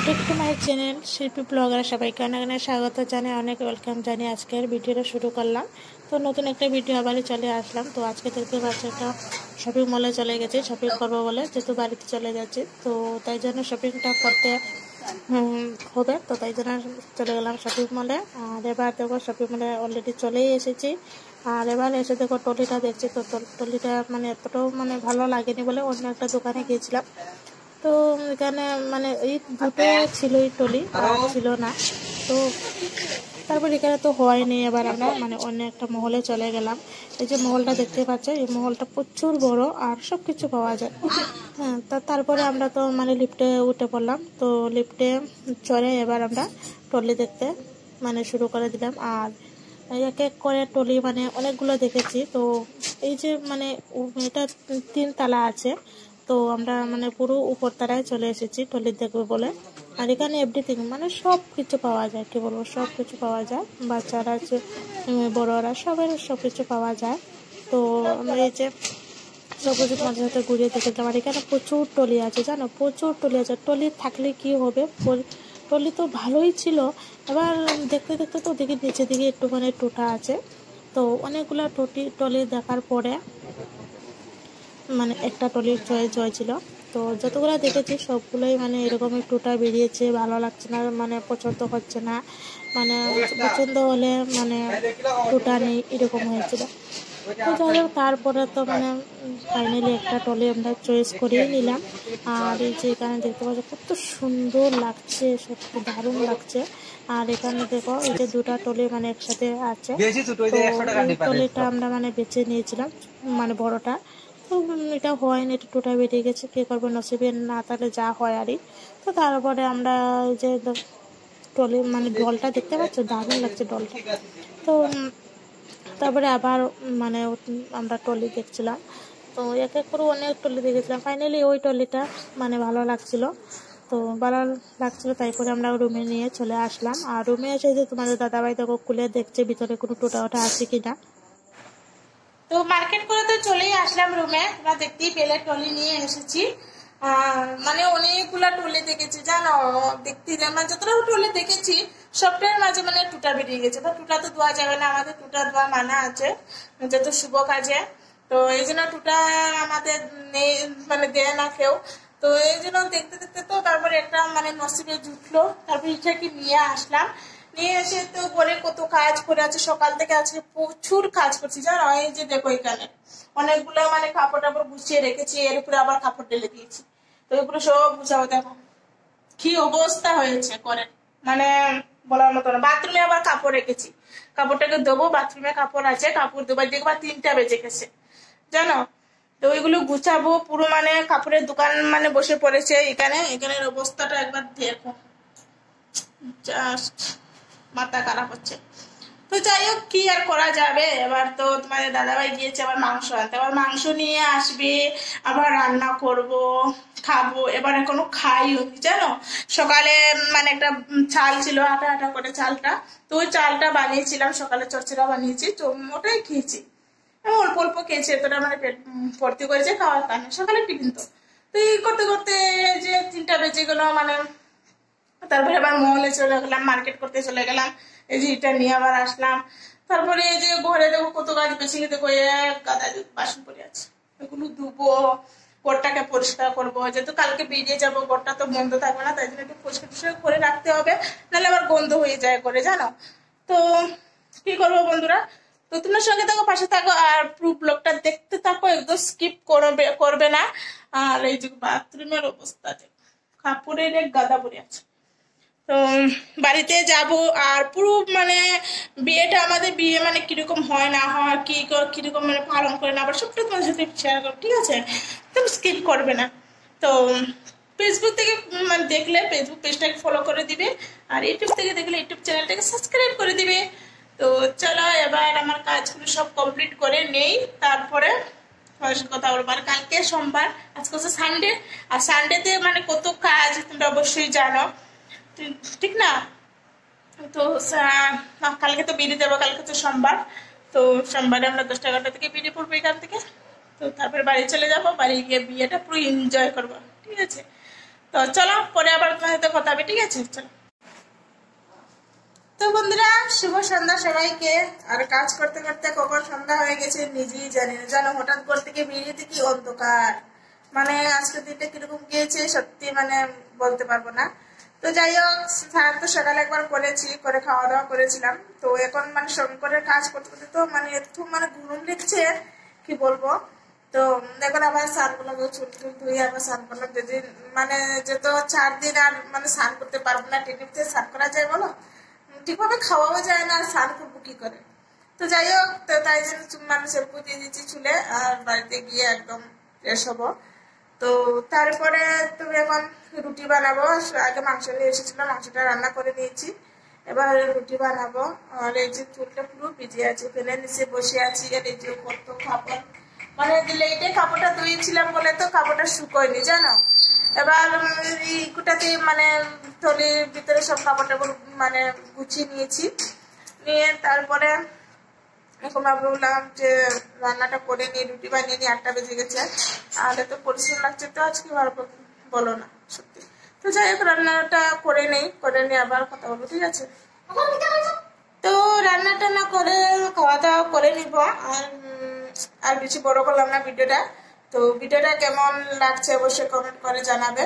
Back to my channel শিল্পী blogger সবাইকে অনেক অনেক স্বাগত জানাই, অনেক ওয়েলকাম জানিয়ে আজকের ভিডিওটা শুরু করলাম। তো নতুন একটা ভিডিও আবারই চলে আসলাম। তো আজকে দেখতে পাচ্ছি একটা শপিং মলে চলে গেছি শপিং করবো বলে, যেহেতু বাড়িতে চলে যাচ্ছি তো তাই জন্য শপিংটা করতে হবে। তো তাই জন্য চলে গেলাম শপিং মলে। আর এবার দেখো শপিং মলে অলরেডি চলেই এসেছি। আর এবার এসে দেখো টলিটা দেখছি। তো টলিটা মানে এতটাও মানে ভালো লাগেনি বলে অন্য একটা দোকানে গিয়েছিলাম। তো এখানে মানে এই দুটো ছিল এই টলি, আর ছিল না। তো তারপর এখানে তো হয়নি, এবার আমরা মানে অন্য একটা মহলে চলে গেলাম। এই যে মহলটা দেখতে পাচ্ছ, এই মহলটা প্রচুর বড় আর সব কিছু পাওয়া যায়। হ্যাঁ, তারপরে আমরা তো মানে লিফটে উঠে পড়লাম। তো লিফটে চড়ে এবার আমরা টলি দেখতে মানে শুরু করে দিলাম। আর এক এক করে টলি মানে অনেকগুলো দেখেছি। তো এই যে মানে এটা 3 তলা আছে। তো আমরা মানে পুরো উপরতলায় চলে এসেছি টলি দেখবো বলে। আর এখানে এভরিথিং মানে সব কিছু পাওয়া যায়, কি বলবো, সব কিছু পাওয়া যায়। বাচ্চারা বড়রা সবের সব কিছু পাওয়া যায়। তো আমরা এই যে সব কিছু মজার সাথে ঘুরিয়ে দেখেছিলাম। আর এখানে প্রচুর টলি আছে, জানো, প্রচুর টলি আছে। টলি থাকলে কি হবে, টলি তো ভালোই ছিল। এবার দেখতে দেখতে তো দেখি নিচে দিকে একটুখানি টোটা আছে। তো অনেকগুলো টলি দেখার পরে মানে একটা টলির চয়েস হয়েছিল। তো যতগুলো দেখেছি সবগুলোই মানে এরকমই টোটা বেরিয়েছে, ভালো লাগছে না, মানে পছন্দ হচ্ছে না, মানে পছন্দ হলে মানে টোটা নেই, এরকম হয়েছিল। তো যাই হোক, তারপরে তো মানে ফাইনালি একটা টলি আমরা চয়েস করেই নিলাম। আর এই যে এখানে দেখতে পাচ্ছি কত সুন্দর লাগছে, সত্যি দারুণ লাগছে। আর এখানে দেখো এই যে দুটা টলি মানে একসাথে আছে। তো এই টলিটা আমরা মানে বেছে নিয়েছিলাম, মানে বড়টা। তো এটা হয়নি, এটা টোটা বেরিয়ে গেছে, কে করবে, নসিবে না তাহলে যা হয় আরই। তো তারপরে আমরা এই যে টলি মানে ডলটা দেখতে পাচ্ছ, দারুণ লাগছে ডলটা। তো তারপরে আবার মানে আমরা টলি দেখছিলাম। তো এক এক করে অনেক টলি দেখেছিলাম। ফাইনালি ওই টলিটা মানে ভালো লাগছিল। তো ভালো লাগছিল, তাই করে আমরা রুমে নিয়ে চলে আসলাম। আর রুমে এসে যে তোমাদের দাদাভাই দেখো খুলে দেখছে ভিতরে কোনো টোটা ওটা আছে কিনা। তো মার্কেট করে তো চলেই আসলাম রুমে, তোমরা দেখতেই পেলে টলি নিয়ে এসেছি। মানে অনেকগুলা টলি দেখেছি, জানো, দেখতে মানে যতটা টলি দেখেছি সবটার মাঝে মানে টুটা বেরিয়ে গেছে। তো টুটা তো ধোয়া যাবে না, আমাদের টুটা ধোয়া মানা আছে যেহেতু শুভ কাজে। তো এই জন্য টুটা আমাদের নেই, মানে দেয় না কেউ। তো এই জন্য দেখতে দেখতে তো তারপরে একটা মানে নসিবে জুটলো, তারপরে এটাকে নিয়ে আসলাম। নিয়ে এসে তো ঘরে কত কাজ করে আছে, সকাল থেকে আজকে প্রচুর কাজ করছি, জানো। এই যে দেখো এখানে অনেকগুলো মানে কাপড় টাপড় গুছিয়ে রেখেছি, এর উপরে আবার কাপড় ঢেলে দিয়েছি। তো এগুলো সব গুছাবো, দেখো কি অবস্থা হয়েছে করে, মানে বলার মতো না। বাথরুমে আবার কাপড় রেখেছি, কাপড়টাকে দেবো, বাথরুমে কাপড় আছে, কাপড় দেবো, দেখবা 3টা বেজে গেছে, জানো। তো ওইগুলো গুছাবো পুরো, মানে কাপড়ের দোকান মানে বসে পড়েছে এখানে। এখানের অবস্থাটা একবার দেখো, জাস্ট মাথা খারাপ হচ্ছে। তো যাই হোক, কি আর করা যাবে। এবার তো তোমাদের দাদাভাই গিয়েছে আবার মাংস আনতে, আবার মাংস নিয়ে আসবে, আবার রান্না করব, খাবো। এবার এখনো খাইও নি, জানো। সকালে মানে একটা চাল ছিল, আটা আটা করে চালটা, তো ওই চালটা বানিয়েছিলাম সকালে, চচ্চড়া বানিয়েছি, তো ওটাই খেয়েছি। অল্প অল্প খেয়েছি, এতটা মানে পেট ভর্তি করেছে, খাওয়ার তা না, সকালে টিফিন। তো এই করতে করতে যে 3টা বেজে গেলো মানে। তারপরে আবার মহলে চলে গেলাম, মার্কেট করতে চলে গেলাম, এই যে এটা নিয়ে আবার আসলাম। তারপরে এই যে ঘরে দেখো কত কাজ বেশি, দেখো এক গাদা বাসন পড়ে আছে, এগুলো ধুবো, ঘরটাকে পরিষ্কার করবো, যেহেতু কালকে বেরিয়ে যাবো, ঘরটা তো বন্ধ থাকবে না, তাই জন্য একটু পরিষ্কার করে রাখতে হবে, নাহলে আবার গন্ধ হয়ে যায় করে, জানো। তো কি করবো বন্ধুরা, তো তোমার সঙ্গে থাকো, পাশে থাকো, আর পুরো ব্লগটা দেখতে থাকো, একদম স্কিপ করবে না। আর এই যে বাথরুমের অবস্থা, কাপড়ের এক গাদা পড়ে আছে। তো বাড়িতে যাব, আর পুরো মানে বিয়েটা, আমাদের বিয়ে মানে কিরকম হয় না হয়, কিরকম মানে পালন করে না, আবার সবটা তোমার সাথে শেয়ার করো, ঠিক আছে, তুমি স্কিপ করবে না। তো ফেসবুক থেকে মানে দেখলে ফেসবুক পেজটাকে ফলো করে দিবে, আর ইউটিউব থেকে দেখলে ইউটিউব চ্যানেলটাকে সাবস্ক্রাইব করে দিবে। তো চলো এবার আমার কাজগুলো সব কমপ্লিট করে নেই, তারপরে কথা বলবো। আর কালকে সোমবার, আজকে হচ্ছে সানডে, আর সানডেতে মানে কত কাজ তোমরা অবশ্যই জানো, ঠিক না। তো কালকে তো বেরিয়ে যাবো, কালকে তো সোমবার। তো সোমবারে আমরা 10টা-11টা থেকে বেরিয়ে পড়বো এখান থেকে। তো তারপরে বাড়ি চলে যাবো, বাড়ি গিয়ে বিয়েটা পুরো এনজয় করবো, ঠিক আছে। তো চলো পরে আবার তোমার সাথে কথা হবে, ঠিক আছে? চলো। তো বন্ধুরা, শুভ সন্ধ্যা সবাইকে। আর কাজ করতে করতে কখন সন্ধ্যা হয়ে গেছে নিজেই জানি না, জানো। হঠাৎ করে থেকে বেরিয়েতে কি অন্ধকার, মানে আজকের দিনটা কিরকম গিয়েছে সত্যি মানে বলতে পারবো না। তো যাই হোক, স্নান তো সকালে একবার করেছি, করে খাওয়া দাওয়া করেছিলাম। তো এখন মানে শঙ্করের কাজ করতে করতে তো মানে একটু মানে ঘুম লিখছে, কি বলবো। তো এখন আবার স্নান করলাম, চুল টুল ধুয়ে আবার স্নান করলাম। যেদিন মানে যেহেতু 4 দিন আর মানে স্নান করতে পারবো না, টিভিতে স্নান করা যায় বলো? ঠিকভাবে খাওয়াও যায় না, আর স্নান করবো কি করে। তো যাই হোক, তো তাই জন্য মানে শ্যাম্পু দিয়ে দিচ্ছি চুলে, আর বাড়িতে গিয়ে একদম ফ্রেশ হবো। তো তারপরে তুমি এখন রুটি বানাবো। আগে মাংস নিয়ে এসেছিলাম, মাংসটা রান্না করে নিয়েছি, এবার রুটি বানাবো। আর এই যে চুলটা পুরো ভিজে আছে, ফেলে নিচে বসে আছি। আর এই যে কত কাপড়, মানে লেটে কাপড়টা ধুয়েছিলাম বলে তো কাপড়টা শুকোয়নি, জানো। এবার ইকুটাতে মানে থলির ভিতরে সব কাপড় টাপড় মানে গুছিয়ে নিয়েছি, নিয়ে তারপরে এখন ভাবলাম যে রান্নাটা করে নিয়ে রুটি বানিয়ে নিয়ে 8টা বেজে গেছে। আর এত পরিশ্রম লাগছে তো আজকে, বলো না সত্যি। তো যাই হোক, রান্নাটা করে নেই, করে নিয়ে আবার কথা বলবো, ঠিক আছে? তো রান্নাটা না করে খাওয়া দাওয়া করে নিব। আর বেশি বড় করলাম না ভিডিওটা। তো ভিডিওটা কেমন লাগছে অবশ্যই কমেন্ট করে জানাবে।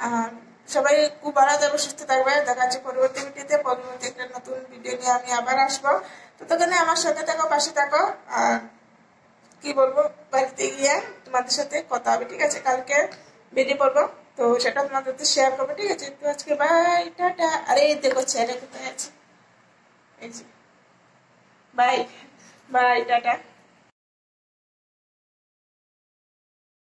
আর সবাই খুব ভালো থাকবে, সুস্থ থাকবে। দেখা যাচ্ছে পরবর্তী ভিডিওতে, পরবর্তী একটা নতুন ভিডিও নিয়ে আমি আবার আসবো। তো তখন আমার সাথে থাকো, পাশে থাকো। আর কি বলবো, বাড়িতে গিয়ে তোমাদের সাথে কথা হবে, ঠিক আছে? কালকে বেরিয়ে পড়বো, তো সেটা তোমাদের সাথে শেয়ার করবো, ঠিক আছে? তো আজকে বাই, টাটা। আরে দেখো ছেলে কোথায় আছে, এই যে বাই বাই, টাটা।